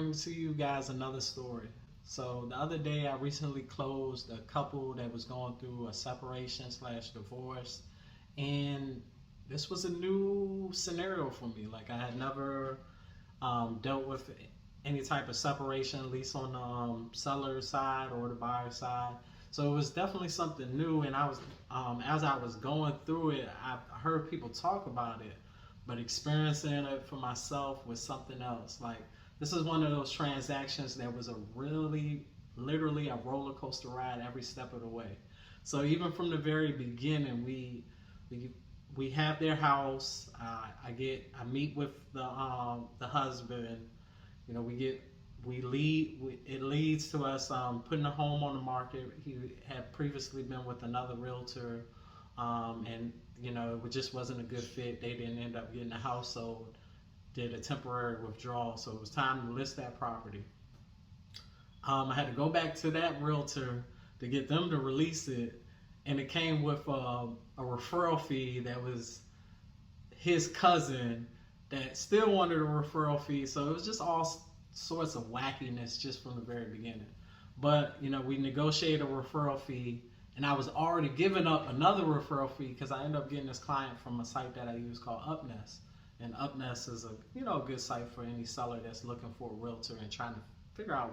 bring to you guys another story. So the other day, I recently closed a couple that was going through a separation slash divorce, and this was a new scenario for me. Like I had never dealt with any type of separation, at least on the seller side or the buyer side. So it was definitely something new, and I was, as I was going through it, I heard people talk about it, but experiencing it for myself was something else. Like this is one of those transactions that was a really, literally a roller coaster ride every step of the way. So even from the very beginning, we have their house. I meet with the husband. You know, it leads to us putting a home on the market. He had previously been with another realtor, and you know, it just wasn't a good fit. They didn't end up getting the house sold. Did a temporary withdrawal, so it was time to list that property. I had to go back to that realtor to get them to release it, and it came with a referral fee that was his cousin that still wanted a referral fee. So it was just all sorts of wackiness just from the very beginning. But you know, we negotiated a referral fee, and I was already giving up another referral fee because I ended up getting this client from a site that I use called UpNest. And UpNest is a good site for any seller that's looking for a realtor and trying to figure out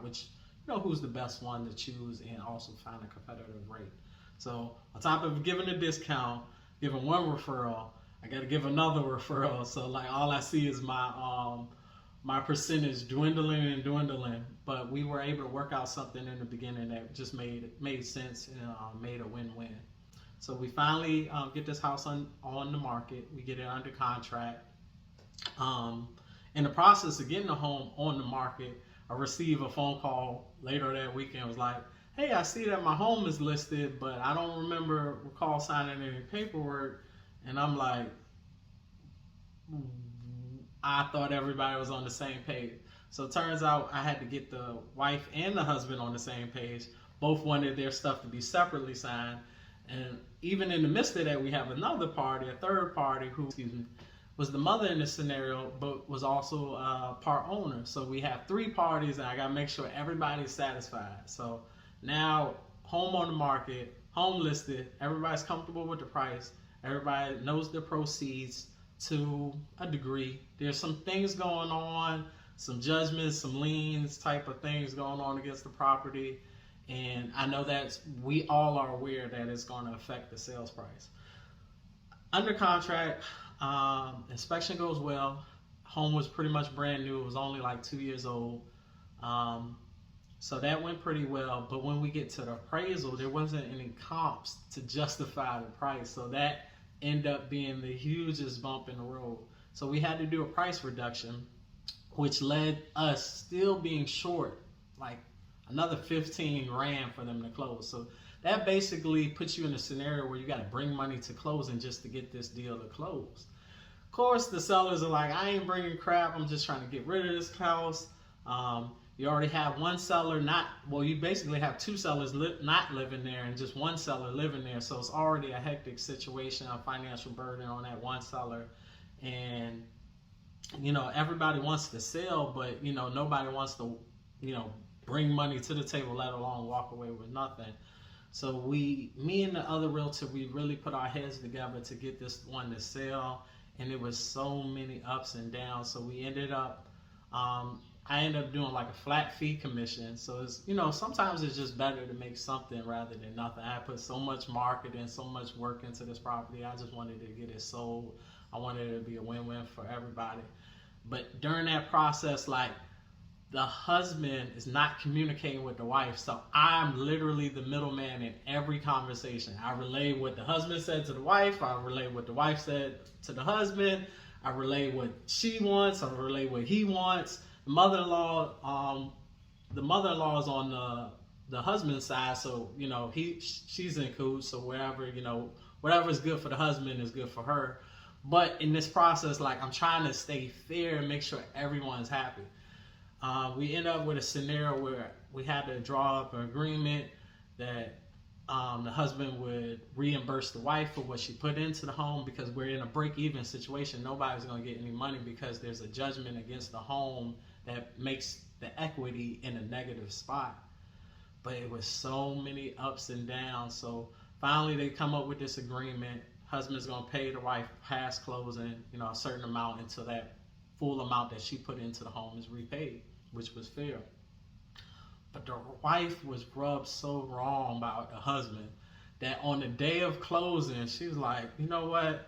who's the best one to choose and also find a competitive rate. So on top of giving a discount, giving one referral, I got to give another referral. So like all I see is my percentage dwindling and dwindling. But we were able to work out something in the beginning that just made sense and made a win-win. So we finally get this house on the market. We get it under contract. In the process of getting the home on the market, I receive a phone call later that weekend. It was like, hey, I see that my home is listed, but I don't recall signing any paperwork. And I'm like, I thought everybody was on the same page. So it turns out I had to get the wife and the husband on the same page. Both wanted their stuff to be separately signed. And even in the midst of that, we have another party, a third party who, was the mother in this scenario, but was also part owner. So we have three parties, and I gotta make sure everybody's satisfied. So now, home on the market, home listed, everybody's comfortable with the price, everybody knows the proceeds to a degree. There's some things going on, some judgments, some liens type of things going on against the property, and I know that we all are aware that it's going to affect the sales price. Under contract, inspection goes well. Home was pretty much brand new. It was only like 2 years old. So that went pretty well. But when we get to the appraisal, there wasn't any comps to justify the price. So that ended up being the hugest bump in the road. So we had to do a price reduction, which led us still being short like another 15 grand for them to close. So that basically puts you in a scenario where you got to bring money to closing just to get this deal to close. Of course, the sellers are like, I ain't bringing crap. I'm just trying to get rid of this house. You already have one seller you basically have two sellers not living there and just one seller living there. So it's already a hectic situation, a financial burden on that one seller. And, everybody wants to sell, but, nobody wants to, bring money to the table, let alone walk away with nothing. So me and the other realtor, we really put our heads together to get this one to sell, and it was so many ups and downs. So we ended up, I ended up doing like a flat fee commission. So it's, sometimes it's just better to make something rather than nothing. I put so much marketing, so much work into this property. I just wanted to get it sold. I wanted it to be a win-win for everybody. But during that process, like, the husband is not communicating with the wife. So I'm literally the middleman in every conversation. I relay what the husband said to the wife. I relay what the wife said to the husband. I relay what she wants. I relay what he wants. The mother-in-law is on the husband's side. So, she's in cahoots. So whatever is good for the husband is good for her. But in this process, like, I'm trying to stay fair and make sure everyone's happy. We end up with a scenario where we had to draw up an agreement that the husband would reimburse the wife for what she put into the home, because we're in a break-even situation. Nobody's going to get any money because there's a judgment against the home that the equity in a negative spot. But it was so many ups and downs. So finally they come up with this agreement. Husband's gonna pay the wife past closing, a certain amount until that full amount that she put into the home is repaid, which was fair. But the wife was rubbed so wrong by the husband that on the day of closing, she was like, you know what?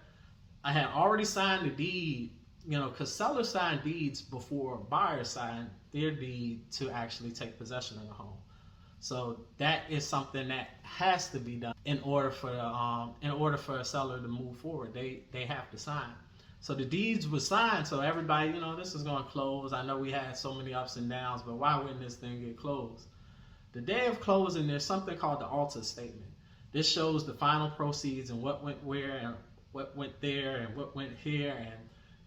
I had already signed the deed, because sellers sign deeds before buyers sign their deed to actually take possession of the home. So that is something that has to be done in order for a seller to move forward. They have to sign. So the deeds were signed. So everybody, this is going to close. I know we had so many ups and downs, but why wouldn't this thing get closed? The day of closing, there's something called the altar statement. This shows the final proceeds and what went where and what went there and what went here and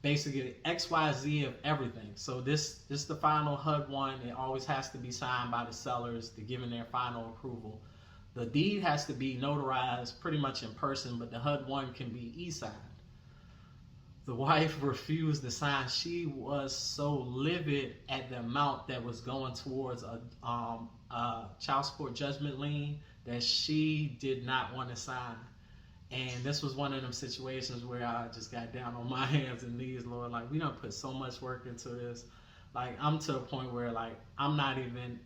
basically XYZ of everything. So this the final HUD-1. It always has to be signed by the sellers to give them their final approval. The deed has to be notarized pretty much in person, but the HUD-1 can be e-signed. The wife refused to sign. She was so livid at the amount that was going towards a child support judgment lien that she did not want to sign. And this was one of them situations where I just got down on my hands and knees, Lord, like, we done put so much work into this. Like, I'm to a point where, like, I'm not even,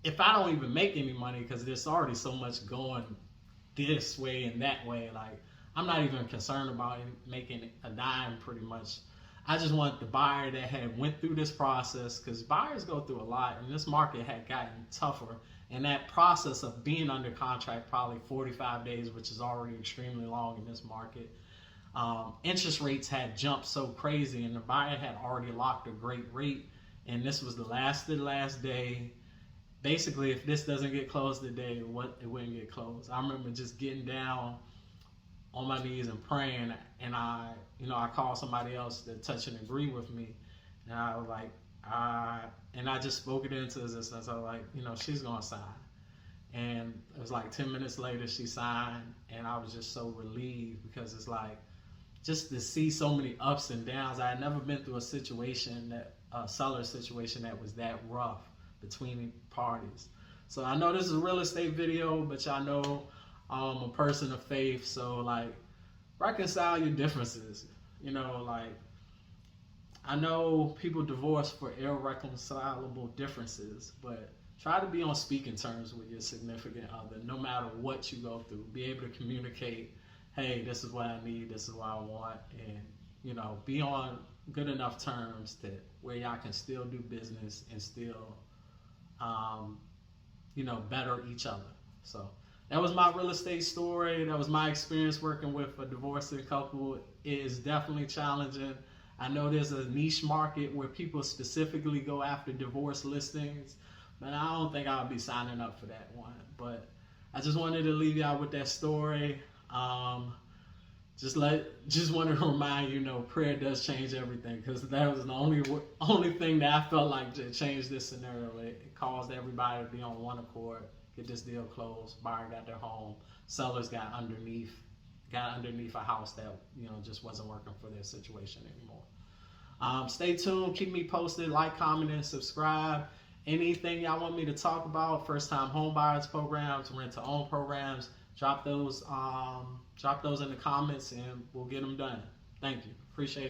if I don't even make any money, because there's already so much going this way and that way, like, I'm not even concerned about making a dime pretty much. I just want the buyer that had went through this process, because buyers go through a lot, and this market had gotten tougher. And that process of being under contract, probably 45 days, which is already extremely long in this market, interest rates had jumped so crazy, and the buyer had already locked a great rate, and this was the last day. Basically, if this doesn't get closed today, it wouldn't get closed. I remember just getting down on my knees and praying, and I called somebody else to touch and agree with me, and I was like, and I just spoke it into existence. I was like, she's gonna sign. And it was like 10 minutes later she signed, and I was just so relieved, because it's like, just to see so many ups and downs. I had never been through a seller situation that was that rough between parties. So I know this is a real estate video, but y'all know I'm a person of faith, so like, reconcile your differences. Like, I know people divorce for irreconcilable differences, but try to be on speaking terms with your significant other, no matter what you go through. Be able to communicate, hey, this is what I need, this is what I want, and be on good enough terms that where y'all can still do business and still better each other. So that was my real estate story. That was my experience working with a divorcing couple. It is definitely challenging. I know there's a niche market where people specifically go after divorce listings, but I don't think I'll be signing up for that one. But I just wanted to leave y'all with that story. Just wanted to remind you, prayer does change everything, because that was the only thing that I felt like changed this scenario. It caused everybody to be on one accord, get this deal closed. Buyer got their home, sellers got underneath a house that just wasn't working for their situation anymore. Stay tuned, keep me posted, like, comment, and subscribe. Anything y'all want me to talk about, first time home buyers programs, rent to own programs, drop those in the comments and we'll get them done. Thank you, appreciate it.